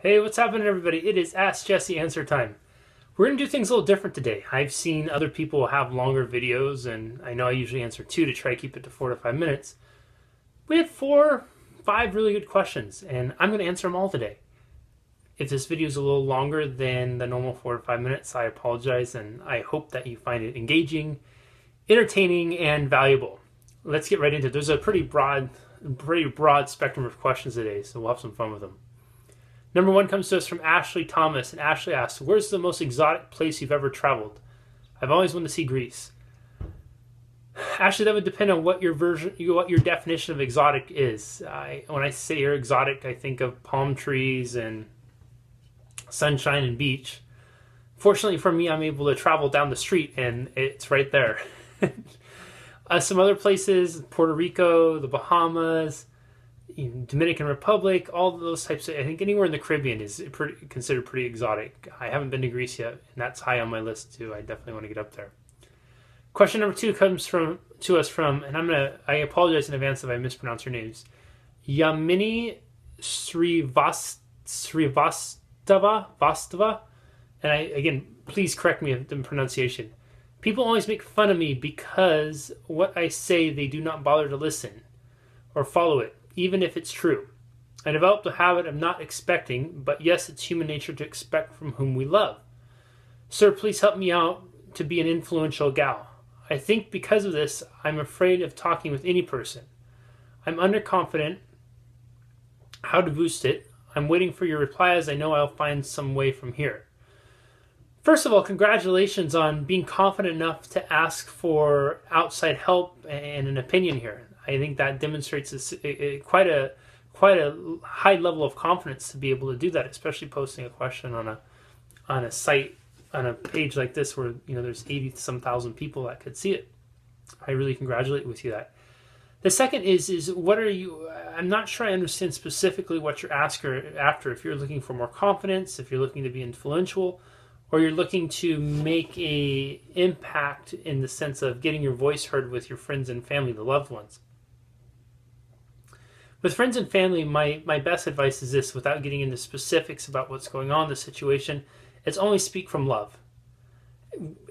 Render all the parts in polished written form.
Hey, what's happening, everybody? It is Ask Jesse Answer time. We're going to do things a little different today. I've seen other people have longer videos, and I know I usually answer two to try to keep it to 4 to 5 minutes. We have 5 really good questions, and I'm going to answer them all today. If this video is a little longer than the normal 4 to 5 minutes, I apologize, and I hope that you find it engaging, entertaining, and valuable. Let's get right into it. There's a pretty broad spectrum of questions today, so we'll have some fun with them. Number one comes to us from Ashley Thomas, and Ashley asks, "Where's the most exotic place you've ever traveled?" I've always wanted to see Greece. Ashley, that would depend on what your definition of exotic is. When I say you're exotic, I think of palm trees and sunshine and beach. Fortunately for me, I'm able to travel down the street, and it's right there. Some other places, Puerto Rico, the Bahamas, Dominican Republic, all of those types of, I think anywhere in the Caribbean is considered pretty exotic. I haven't been to Greece yet, and that's high on my list too. I definitely want to get up there. Question number two comes to us from, and I apologize in advance if I mispronounce your names, Yamini Srivastava, and again, please correct me if the pronunciation. People always make fun of me because what I say they do not bother to listen or follow it, even if it's true. I developed a habit of not expecting, but yes, it's human nature to expect from whom we love. Sir, please help me out to be an influential gal. I think because of this, I'm afraid of talking with any person. I'm underconfident. How to boost it? I'm waiting for your reply as I know I'll find some way from here. First of all, congratulations on being confident enough to ask for outside help and an opinion here. I think that demonstrates quite a high level of confidence to be able to do that, especially posting a question on a site, on a page like this where there's 80-some thousand people that could see it. I really congratulate with you that. The second is what are you? I'm not sure I understand specifically what you're after. If you're looking for more confidence, if you're looking to be influential, or you're looking to make a impact in the sense of getting your voice heard with your friends and family, the loved ones. With friends and family, my best advice is this, without getting into specifics about what's going on in the situation, it's always speak from love.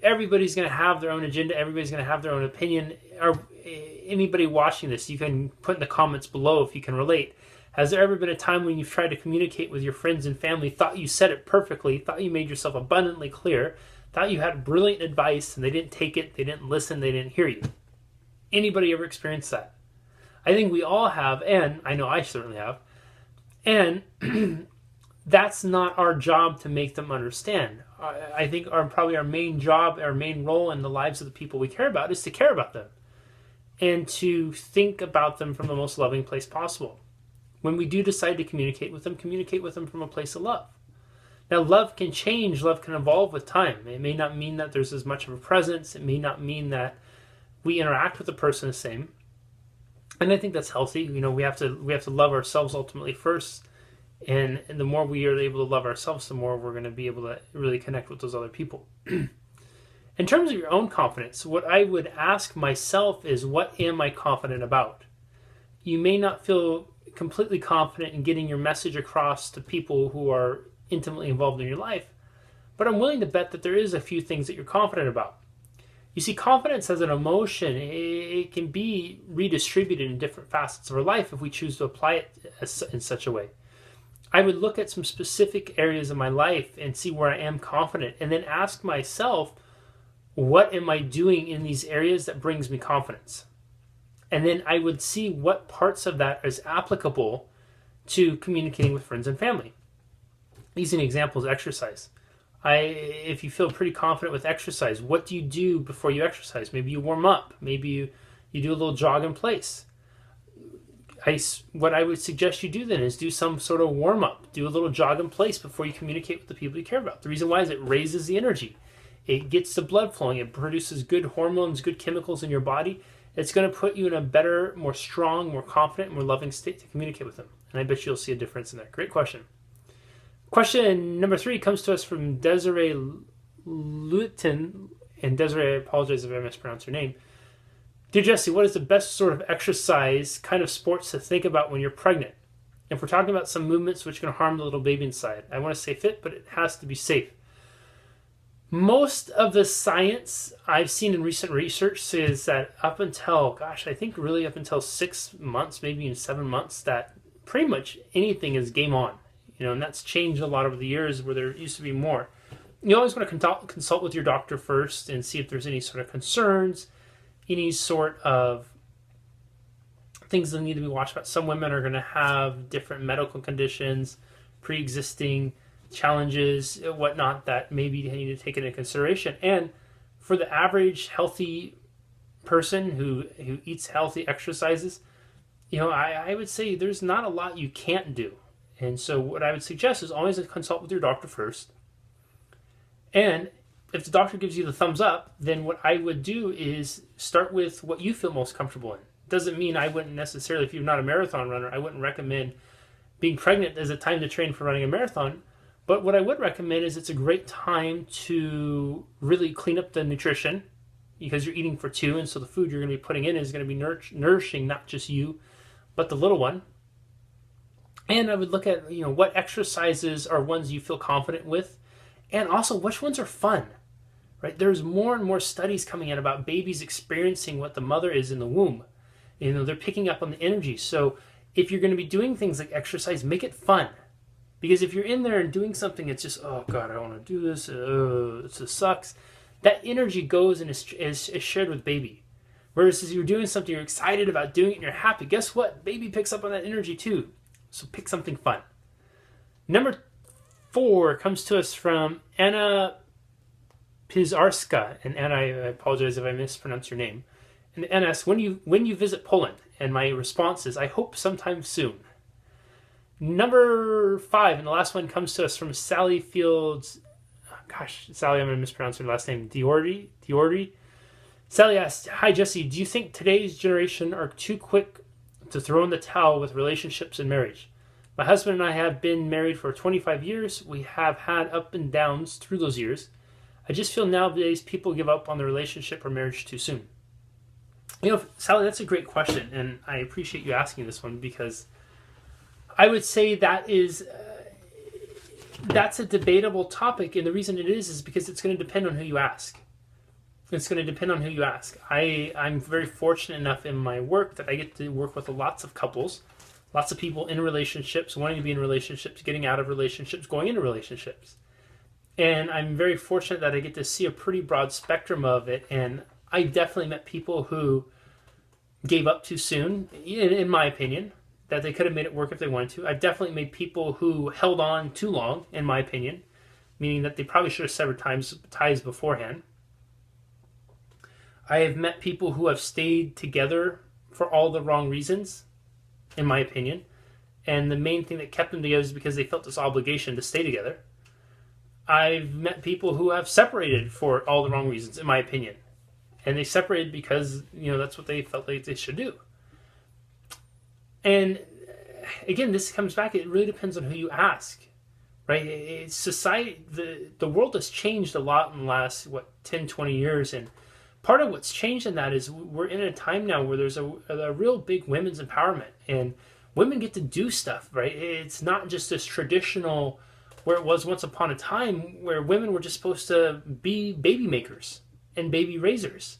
Everybody's going to have their own agenda. Everybody's going to have their own opinion. Or anybody watching this, you can put in the comments below if you can relate. Has there ever been a time when you've tried to communicate with your friends and family, thought you said it perfectly, thought you made yourself abundantly clear, thought you had brilliant advice, and they didn't take it, they didn't listen, they didn't hear you? Anybody ever experienced that? I think we all have, and I know I certainly have. And that's not our job to make them understand. I think probably our main job, our main role in the lives of the people we care about is to care about them and to think about them from the most loving place possible. When we do decide to communicate with them from a place of love. Now, love can change, love can evolve with time. It may not mean that there's as much of a presence. It may not mean that we interact with the person the same. And I think that's healthy. We have to love ourselves ultimately first. And the more we are able to love ourselves, the more we're going to be able to really connect with those other people. In terms of your own confidence, what I would ask myself is, what am I confident about? You may not feel completely confident in getting your message across to people who are intimately involved in your life, but I'm willing to bet that there is a few things that you're confident about. You see, confidence as an emotion, it can be redistributed in different facets of our life if we choose to apply it in such a way. I would look at some specific areas of my life and see where I am confident, and then ask myself, what am I doing in these areas that brings me confidence? And then I would see what parts of that is applicable to communicating with friends and family. Using examples, exercise. If you feel pretty confident with exercise, what do you do before you exercise? Maybe you warm up. Maybe you do a little jog in place. What I would suggest you do then is do some sort of warm up. Do a little jog in place before you communicate with the people you care about. The reason why is it raises the energy. It gets the blood flowing. It produces good hormones, good chemicals in your body. It's going to put you in a better, more strong, more confident, more loving state to communicate with them. And I bet you'll see a difference in there. Great question. Question number 3 comes to us from Desiree Luton. And Desiree, I apologize if I mispronounced her name. Dear Jesse, what is the best sort of exercise kind of sports to think about when you're pregnant? If we're talking about some movements which can harm the little baby inside, I want to say fit, but it has to be safe. Most of the science I've seen in recent research says that up until, I think really up until 6 months, maybe even 7 months, that pretty much anything is game on. And that's changed a lot over the years where there used to be more. You always want to consult with your doctor first and see if there's any sort of concerns, any sort of things that need to be watched about. Some women are going to have different medical conditions, pre-existing challenges, whatnot, that maybe you need to take into consideration. And for the average healthy person who eats healthy, exercises, I would say there's not a lot you can't do. And so what I would suggest is always consult with your doctor first. And if the doctor gives you the thumbs up, then what I would do is start with what you feel most comfortable in. Doesn't mean I wouldn't necessarily, if you're not a marathon runner, I wouldn't recommend being pregnant as a time to train for running a marathon. But what I would recommend is it's a great time to really clean up the nutrition, because you're eating for two, and so the food you're going to be putting in is going to be nourishing not just you, but the little one. And I would look at what exercises are ones you feel confident with, and also which ones are fun. Right? There's more and more studies coming in about babies experiencing what the mother is in the womb. They're picking up on the energy. So if you're going to be doing things like exercise, make it fun. Because if you're in there and doing something, it's just, oh God, I don't want to do this. It just sucks. That energy goes and is shared with baby. Whereas if you're doing something, you're excited about doing it and you're happy, guess what? Baby picks up on that energy too. So pick something fun. Number 4 comes to us from Anna Pizarska. And Anna, I apologize if I mispronounce your name. And Anna asks, when you visit Poland? And my response is, I hope sometime soon. Number 5, and the last one, comes to us from Sally Fields. Sally, I'm going to mispronounce her last name. Diordi. Sally asked, hi Jesse, do you think today's generation are too quick to throw in the towel with relationships and marriage? My husband and I have been married for 25 years. We have had up and downs through those years. I just feel nowadays people give up on the relationship or marriage too soon. Sally, that's a great question, and I appreciate you asking this one, because I would say that's a debatable topic, and the reason it is because it's going to depend on who you ask. It's going to depend on who you ask. I'm very fortunate enough in my work that I get to work with lots of couples, lots of people in relationships, wanting to be in relationships, getting out of relationships, going into relationships. And I'm very fortunate that I get to see a pretty broad spectrum of it, and I definitely met people who gave up too soon, in my opinion, that they could have made it work if they wanted to. I've definitely made people who held on too long, in my opinion, meaning that they probably should have severed ties beforehand. I have met people who have stayed together for all the wrong reasons, in my opinion. And the main thing that kept them together is because they felt this obligation to stay together. I've met people who have separated for all the wrong reasons, in my opinion. And they separated because, that's what they felt like they should do. And again, this comes back, it really depends on who you ask, right? It's society, the world has changed a lot in the last, 10, 20 years. And part of what's changed in that is we're in a time now where there's a real big women's empowerment, and women get to do stuff, right? It's not just this traditional, where it was once upon a time where women were just supposed to be baby makers and baby raisers.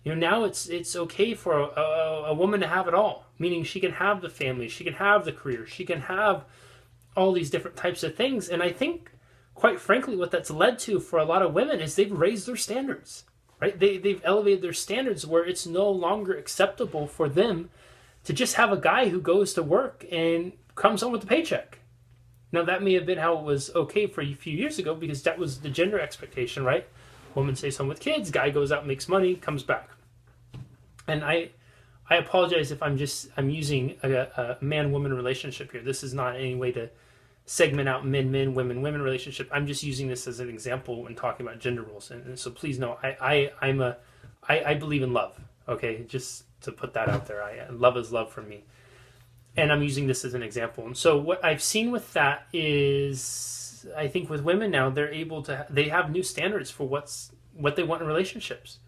Now it's okay for a woman to have it all, meaning she can have the family, she can have the career, she can have all these different types of things. And I think, quite frankly, what that's led to for a lot of women is they've raised their standards, right? They've elevated their standards where it's no longer acceptable for them to just have a guy who goes to work and comes home with a paycheck. Now, that may have been how it was okay for a few years ago, because that was the gender expectation, right? Woman stays home with kids, guy goes out, makes money, comes back. And I apologize if I'm using a man-woman relationship here. This is not any way to segment out men, women relationship. I'm just using this as an example when talking about gender roles. And so please know, I believe in love. Okay, just to put that out there. Love is love for me. And I'm using this as an example. And so what I've seen with that is, I think with women now, they have new standards for what they want in relationships.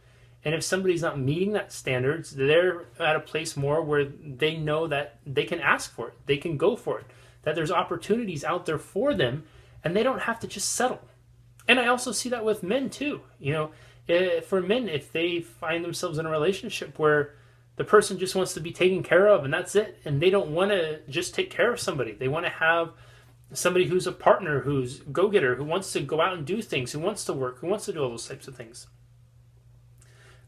And if somebody's not meeting that standards, they're at a place more where they know that they can ask for it. They can go for it. that there's opportunities out there for them, and they don't have to just settle. And I also see that with men too. For men, if they find themselves in a relationship where the person just wants to be taken care of and that's it, and they don't want to just take care of somebody, they want to have somebody who's a partner, who's a go-getter, who wants to go out and do things, who wants to work, who wants to do all those types of things.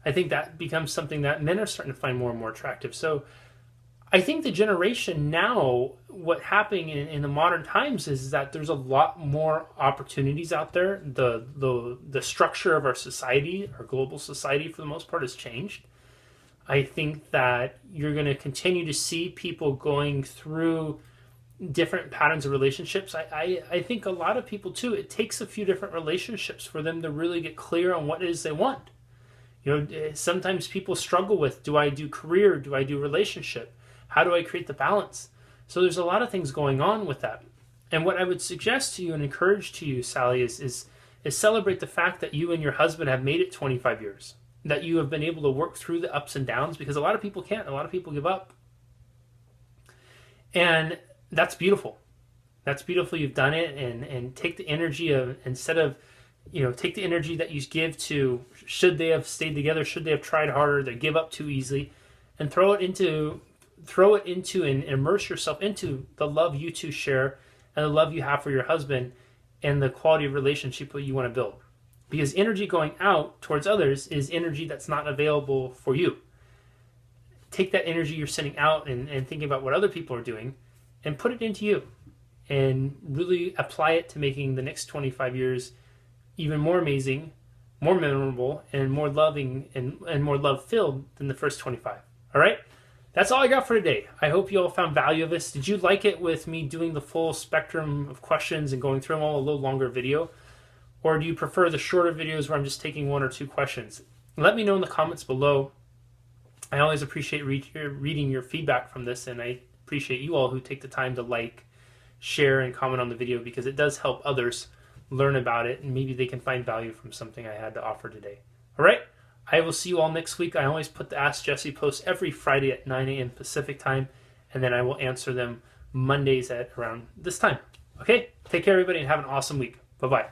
I think that becomes something that men are starting to find more and more attractive. So I think the generation now, what happening in the modern times is that there's a lot more opportunities out there. The structure of our society, our global society for the most part, has changed. I think that you're going to continue to see people going through different patterns of relationships. I think a lot of people too, it takes a few different relationships for them to really get clear on what it is they want. Sometimes people struggle with, do I do career? Do I do relationship? How do I create the balance? So there's a lot of things going on with that. And what I would suggest to you and encourage to you, Sally, is celebrate the fact that you and your husband have made it 25 years. That you have been able to work through the ups and downs, because a lot of people can't. A lot of people give up. And that's beautiful. That's beautiful. You've done it, and take the energy of, instead of, take the energy that you give to, should they have stayed together, should they have tried harder, they give up too easily, and throw it into and immerse yourself into the love you two share and the love you have for your husband and the quality of relationship that you want to build. Because energy going out towards others is energy that's not available for you. Take that energy you're sending out and thinking about what other people are doing and put it into you, and really apply it to making the next 25 years even more amazing, more memorable, and more loving and more love-filled than the first 25. All right? That's all I got for today. I hope you all found value of this. Did you like it with me doing the full spectrum of questions and going through them all, a little longer video? Or do you prefer the shorter videos where I'm just taking one or two questions? Let me know in the comments below. I always appreciate reading your feedback from this, and I appreciate you all who take the time to like, share, and comment on the video, because it does help others learn about it, and maybe they can find value from something I had to offer today. All right? I will see you all next week. I always put the Ask Jesse posts every Friday at 9 a.m. Pacific time, and then I will answer them Mondays at around this time. Okay? Take care, everybody, and have an awesome week. Bye-bye.